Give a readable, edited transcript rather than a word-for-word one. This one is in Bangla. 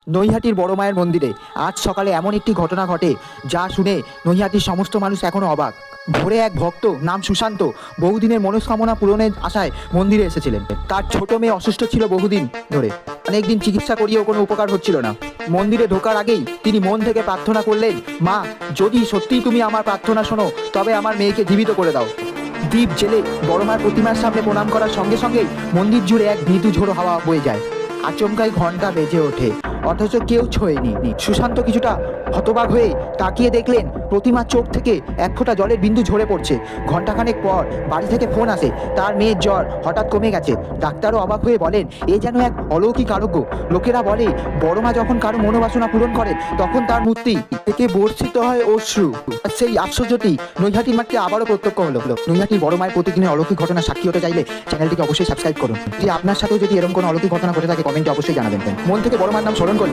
নৈহাটির বড় মায়ের মন্দিরে আজ সকালে এমন একটি ঘটনা ঘটে যা শুনে নৈহাটির সমস্ত মানুষ এখনো অবাক। ভোরে এক ভক্ত নাম সুশান্ত বহুদিনের মনস্কামনা পূরণের আশায় মন্দিরে এসেছিলেন। তার ছোট মেয়ে অসুস্থ ছিল বহুদিন ধরে, অনেকদিন চিকিৎসা করিয়েও কোনো উপকার হচ্ছিল না। মন্দিরে ঢোকার আগেই তিনি মন থেকে প্রার্থনা করলেন, মা, যদি সত্যিই তুমি আমার প্রার্থনা শোনো তবে আমার মেয়েকে জীবিত করে দাও। দ্বীপ জেলে বড় মার প্রতিমার সামনে প্রণাম করার সঙ্গে সঙ্গেই মন্দির জুড়ে এক মৃদু ঝোড়ো হাওয়া বয়ে যায়। আচমকাই ঘন্টা বেজে ওঠে, অথচ কেউ ছোঁয়নি। সুশান্ত কিছুটা হতবাক হয়ে তাকিয়ে দেখলেন প্রতিমার চোখ থেকে এক ফোঁটা জলের বিন্দু ঝরে পড়ছে। ঘন্টাখানেক পর বাড়ি থেকে ফোন আসে, তার মেয়ের জ্বর হঠাৎ কমে গেছে। ডাক্তারও অবাক হয়ে বলেন, এ যেন এক অলৌকিক আরোগ্য। লোকেরা বলে বড় মা যখন কারো মনোবাসনা পূরণ করেন তখন তার মূর্তি থেকে বর্ষিত হয় অশ্রু। আর সেই আশ্চর্যটি নৈহাটির মাঠে আবারও প্রত্যক্ষ হলো। নৈহাটির বড় মায়ের প্রতিদিনের অলৌকিক ঘটনা সাক্ষী হতে চাইলে চ্যানেলটিকে অবশ্যই সাবস্ক্রাইব করুন। যে আপনার সাথেও যদি এরকম কোনো অলৌকিক ঘটনা ঘটে থাকে কমেন্টে অবশ্যই জানাবেন। মন থেকে বড় মার নাম স্মরণ